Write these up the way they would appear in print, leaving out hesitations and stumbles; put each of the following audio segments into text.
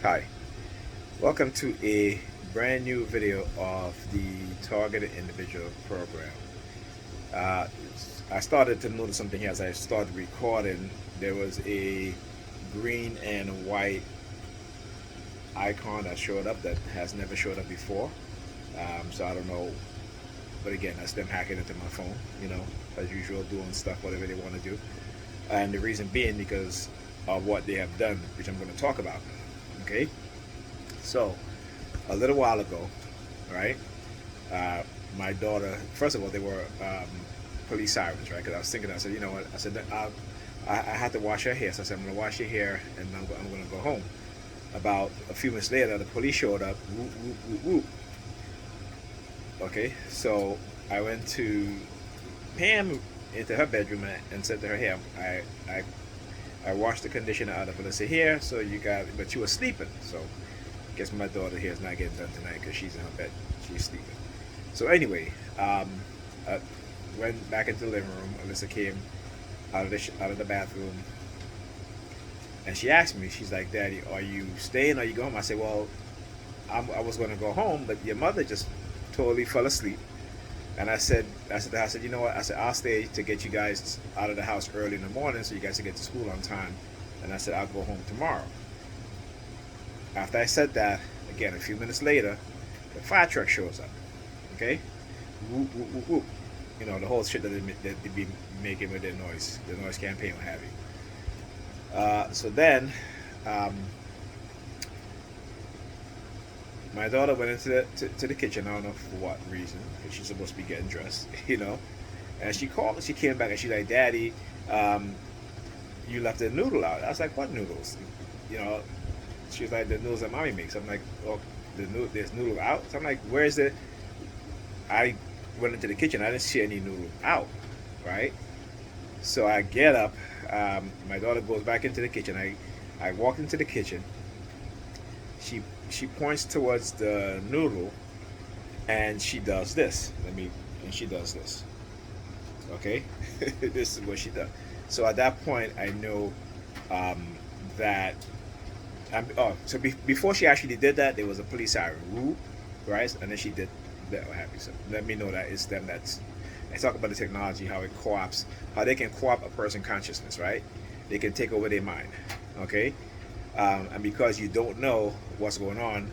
Hi, welcome to a brand new video of the Targeted Individual Program. Uh, I started to notice something as I started recording. There was a green and white icon that showed up that has never showed up before. So I don't know, but again, that's them hacking into my phone, as usual, doing stuff, whatever they want to do. And the reason being because of what they have done, which I'm going to talk about. Okay, so a little while ago, right? Uh, my daughter, first of all, they were police sirens, right? Because I was thinking, I said, you know what? I said, I had to wash her hair. So I said, I'm going to wash your hair and I'm going to go home. About a few minutes later, the police showed up. Whoop, whoop, whoop, whoop. Okay, so I went to Pam into her bedroom and said to her, hey, I washed the conditioner out of Melissa hair, so you got, but you were sleeping. So I guess my daughter here is not getting done tonight because she's in her bed. She's sleeping. So anyway, I went back into the living room. Alyssa came out of the bathroom, and she asked me. She's like, "Daddy, are you staying? Or are you going home?" I said, "Well, I was going to go home, but your mother just totally fell asleep." And I said, you know what? I said, I'll stay to get you guys out of the house early in the morning so you guys can get to school on time. And I said, I'll go home tomorrow. After I said that, again, a few minutes later, the fire truck shows up. Okay? Whoop, whoop, whoop, whoop. The whole shit that they be making with their noise, the noise campaign, what have you. So then, my daughter went into to the kitchen. I don't know for what reason, because she's supposed to be getting dressed, And she called and she came back and she's like, "Daddy, you left the noodle out." I was like, "What noodles?" You know, she was like, "The noodles that mommy makes." I'm like, "Oh, there's noodle out." So I'm like, "Where's the?" I went into the kitchen. I didn't see any noodle out, right? So I get up. My daughter goes back into the kitchen. I walk into the kitchen. She points towards the noodle, and she does this. And she does this. Okay, this is what she does. So at that point, I know um, that. So before she actually did that, there was a police siren, whoop, right? And then she did that. What happened? So let me know that it's them that's. I talk about the technology, how it co-ops, how they can co-opt a person's consciousness, right? They can take over their mind. Okay, and because you don't know what's going on,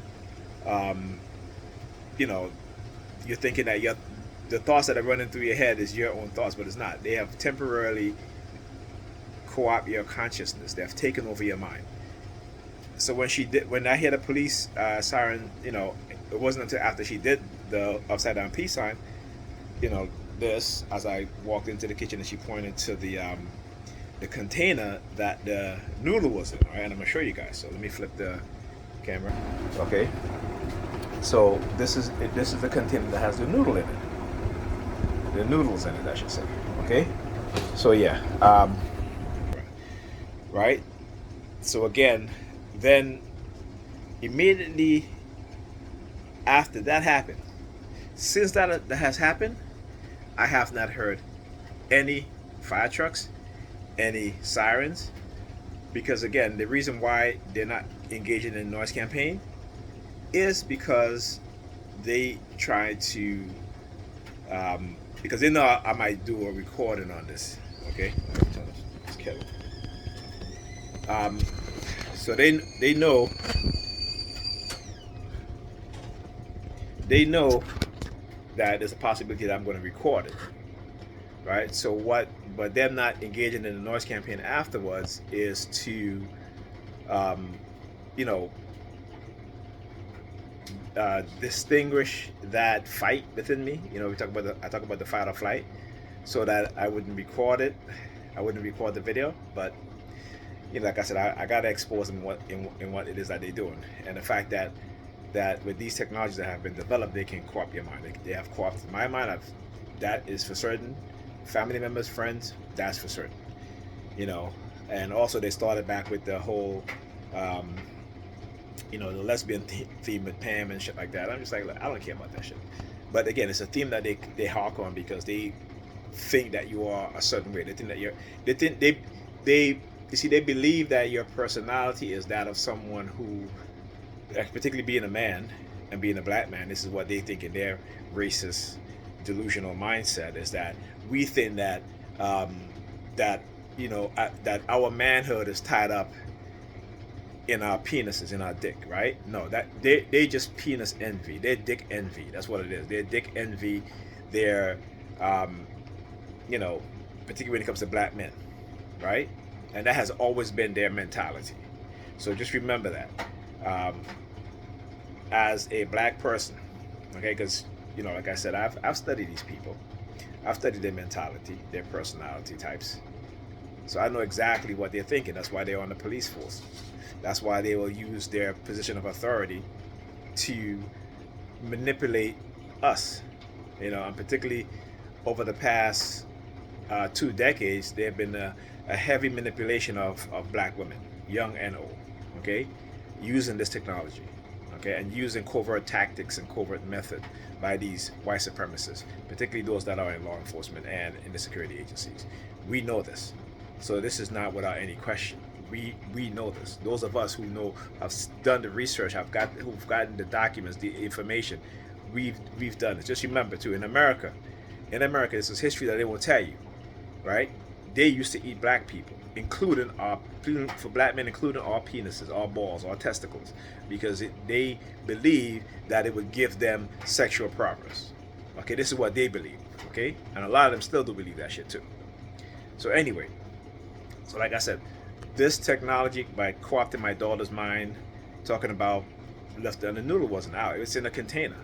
um, you know, you're thinking that the thoughts that are running through your head is your own thoughts, but it's not. They have temporarily co-opt your consciousness. They have taken over your mind. So when I hear the police siren, it wasn't until after she did the upside down peace sign, you know, this as I walked into the kitchen and she pointed to the container that the noodle was in. Right, and I'm gonna show you guys. So let me flip the camera. Okay. So this is the container that has the noodle in it. The noodles in it, I should say. Okay. So yeah. Right. So again, then immediately after that happened, since that has happened, I have not heard any fire trucks, any sirens, because again, the reason why they're not engaging in noise campaign is because they try to because they know I might do a recording on this. Okay, let me turn this kettle. So they know that there's a possibility that I'm going to record it, right? So what? But them not engaging in the noise campaign afterwards is to, um, you know, distinguish that fight within me. I talk about the fight or flight, so that I wouldn't record it. I wouldn't record the video, but like I said, I gotta expose them in what it is that they're doing, and the fact that with these technologies that have been developed, they can co-opt your mind. They have co-opted my mind. That is for certain. Family members, friends, that's for certain. You know, and also they started back with the whole, um, the lesbian theme with Pam and shit like that. I'm just like, I don't care about that shit. But again, it's a theme that they hark on because they think that you are a certain way. They think that they think they you see they believe that your personality is that of someone who particularly being a man and being a black man, this is what they think in their racist, delusional mindset, is that we think that that that our manhood is tied up in our penises, in our dick, right? No, that they just penis envy. They're dick envy. That's what it is. They're dick envy. They're um, you know, particularly when it comes to black men, right? And that has always been their mentality. So just remember that um, as a black person, okay? Because like I said, I've studied these people. I've studied their mentality, their personality types. So I know exactly what they're thinking. That's why they're on the police force. That's why they will use their position of authority to manipulate us. And particularly over the past 2 decades, there have been a heavy manipulation of black women, young and old, okay, using this technology, okay, and using covert tactics and covert method by these white supremacists, particularly those that are in law enforcement and in the security agencies. We know this. So this is not without any question. We know this. Those of us who know, have done the research, who've gotten the documents, the information, we've done it. Just remember too, in America, this is history that they won't tell you, right? They used to eat black people, including for black men, including our penises, our balls, our testicles, because they believe that it would give them sexual progress. Okay, this is what they believe. Okay, and a lot of them still do believe that shit too. So anyway, so like I said, this technology, by co-opting my daughter's mind, talking about left and the noodle wasn't out. It was in a container.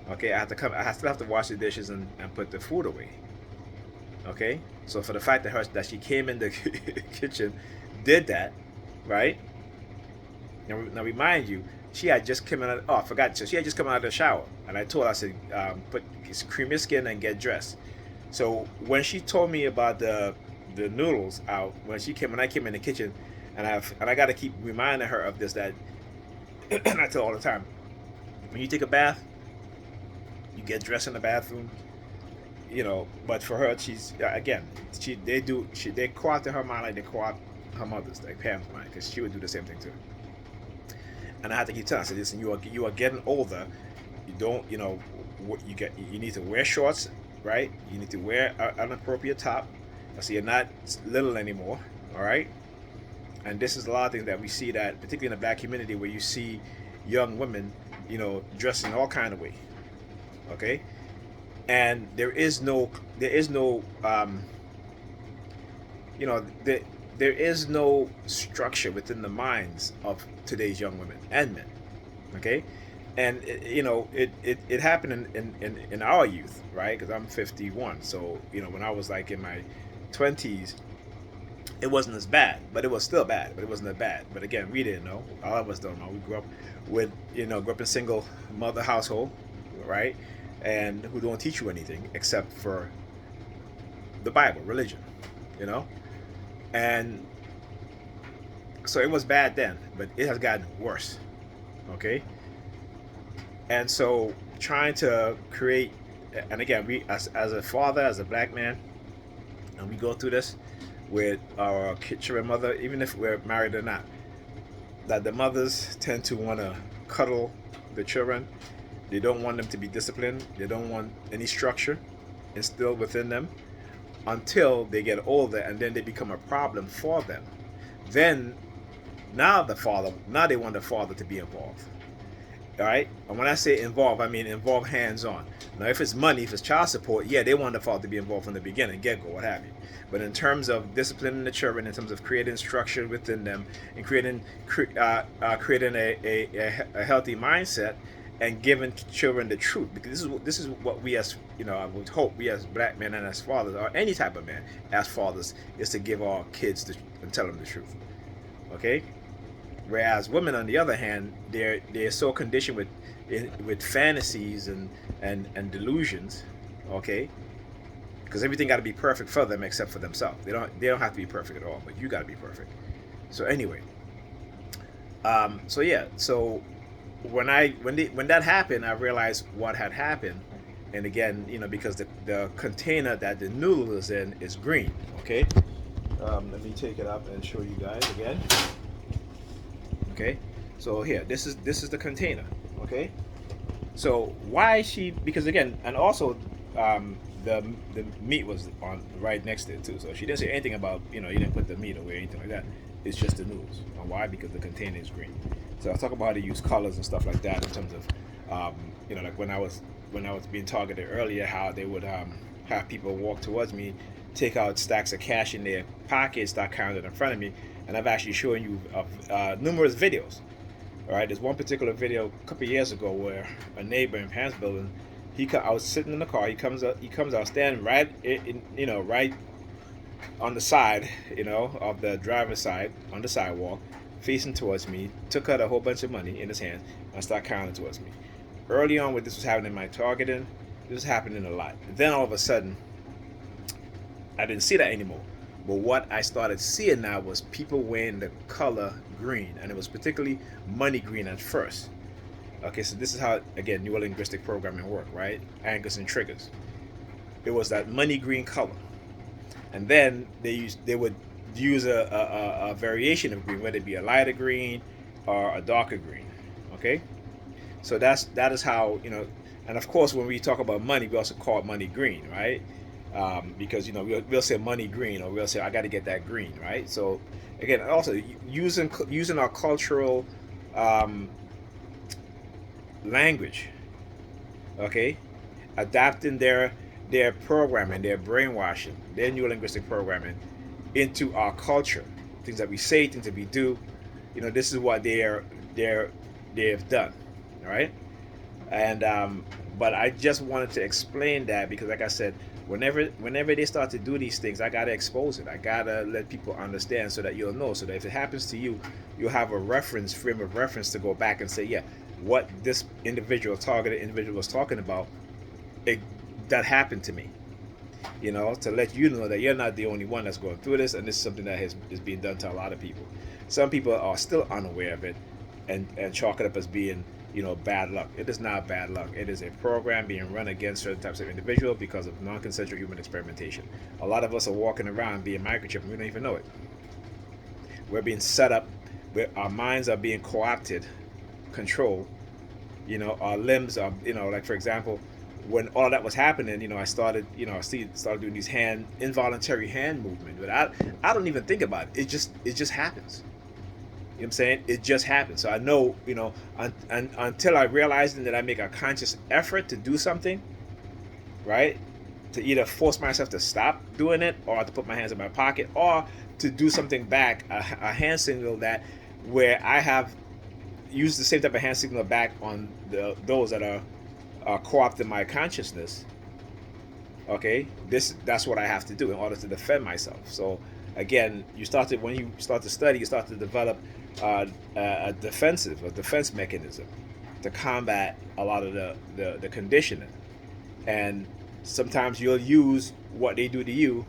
Okay, I still have to wash the dishes and put the food away. Okay, so for the fact that she came in the kitchen, did that, right? Now remind you, she had just come out. Oh, I forgot. So she had just come out of the shower, and I told her, I said, cream your skin and get dressed. So when she told me about the noodles out, when I came in the kitchen, and I got to keep reminding her of this, that and I tell her all the time, when you take a bath, you get dressed in the bathroom, but for her, they co-opted her mind like they co-opt her mother's, like Pam's mind, because she would do the same thing too. And I had to keep telling her, I said, listen, you are getting older. You don't, you need to wear shorts, right? You need to wear an appropriate top. So you're not little anymore, all right? And this is a lot of things that we see, that particularly in the black community, where you see young women, dressed in all kind of way, okay? And there is no structure within the minds of today's young women and men, okay? And it happened in our youth, right? Because I'm 51, so when I was like in my 20s, it wasn't as bad, but it was still bad, but it wasn't that bad. But again, we didn't know. All of us don't know. We grew up grew up in a single mother household, right? And who don't teach you anything except for the Bible, religion, and so it was bad then, but it has gotten worse, okay? And so trying to create, and again, we as a father, as a black man, and we go through this with our children, mother, even if we're married or not, that the mothers tend to want to cuddle the children. They don't want them to be disciplined. They don't want any structure instilled within them until they get older, and then they become a problem for them. Then now they want the father to be involved. All right? And when I say involved, I mean involved hands-on. Now, if it's money, if it's child support, yeah, they want the father to be involved from the beginning, get-go, what have you. But in terms of disciplining the children, in terms of creating structure within them, and creating a healthy mindset, and giving children the truth, because this is what we as I would hope we as black men and as fathers, or any type of man as fathers, is to give our kids and tell them the truth. Okay. Whereas women, on the other hand, they're so conditioned with fantasies and delusions, okay? Because everything got to be perfect for them except for themselves. They don't have to be perfect at all, but you got to be perfect. So anyway, so when that happened, I realized what had happened, and again, because the container that the noodle is in is green, okay? Let me take it up and show you guys again. Okay, So here, this is the container. Okay. So why she? Because again, and also, the meat was on right next to it too. So she didn't say anything about, you didn't put the meat away or anything like that. It's just the noodles. And why? Because the container is green. So I'll talk about how to use colors and stuff like that in terms of, like when I was being targeted earlier, how they would have people walk towards me, take out stacks of cash in their pockets, start counting it in front of me, and I've actually shown you numerous videos. All right, there's one particular video a couple of years ago where a neighbor in Pam's building, I was sitting in the car. He comes out, standing right right on the side, of the driver's side on the sidewalk, facing towards me. Took out a whole bunch of money in his hand and started counting towards me. Early on, when this was happening, my targeting, this was happening a lot. Then all of a sudden, I didn't see that anymore. But what I started seeing now was people wearing the color green, and it was particularly money green at first. Okay, so this is how, again, neurolinguistic programming work, right? Anchors and triggers. It was that money green color, and then they would use a variation of green, whether it be a lighter green or a darker green. Okay, so that is how, and of course when we talk about money, we also call it money green, right? Because we'll say money green, or we'll say I got to get that green, right? So again, also using our cultural language, okay, adapting their programming, their brainwashing, their neurolinguistic programming into our culture, things that we say, things that we do. This is what they've done, all right? And but I just wanted to explain that because, like I said, whenever they start to do these things, I gotta expose it. I gotta let people understand so that you'll know, so that if it happens to you, you'll have a frame of reference to go back and say, yeah, what this targeted individual was talking about, that happened to me. To let you know that you're not the only one that's going through this, and this is something that is being done to a lot of people. Some people are still unaware of it, and chalk it up as being, bad luck. It is not bad luck. It is a program being run against certain types of individuals because of non-consensual human experimentation. A lot of us are walking around being microchipped, and we don't even know it. We're being set up, our minds are being co-opted, controlled. Our limbs are, like for example, when all that was happening, I started, started doing these involuntary hand movement. But I don't even think about it. It just happens. You know what I'm saying? It just happens. So I know, until I realize that I make a conscious effort to do something, right? To either force myself to stop doing it, or to put my hands in my pocket, or to do something back, a hand signal where I have used the same type of hand signal back on those that are co-opting my consciousness. Okay, that's what I have to do in order to defend myself. So again, when you start to study, you start to develop a defense mechanism to combat a lot of the conditioning, and sometimes you'll use what they do to you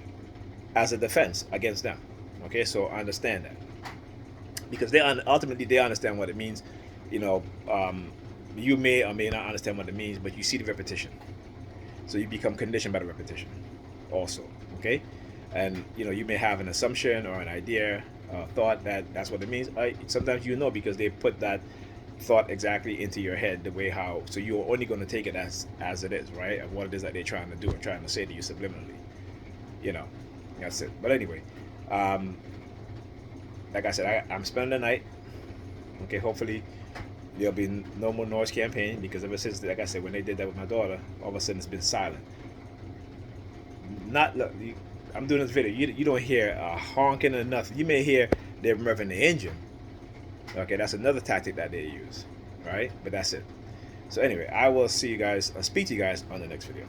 as a defense against them. Okay, so I understand that because ultimately they understand what it means. You may or may not understand what it means, but you see the repetition, so you become conditioned by the repetition also. Okay, and you may have an assumption or an idea, thought that's what it means. Sometimes because they put that thought exactly into your head the way so you're only going to take it as it is, right, and what it is that they're trying to do and trying to say to you subliminally. That's it. But anyway, like I said, I'm spending the night. Okay, hopefully there'll be no more noise campaign, because ever since, like I said, when they did that with my daughter, all of a sudden it's been silent. I'm doing this video. You don't hear a honking or nothing. You may hear them revving the engine. Okay, that's another tactic that they use, right? But that's it. So anyway, I will speak to you guys on the next video.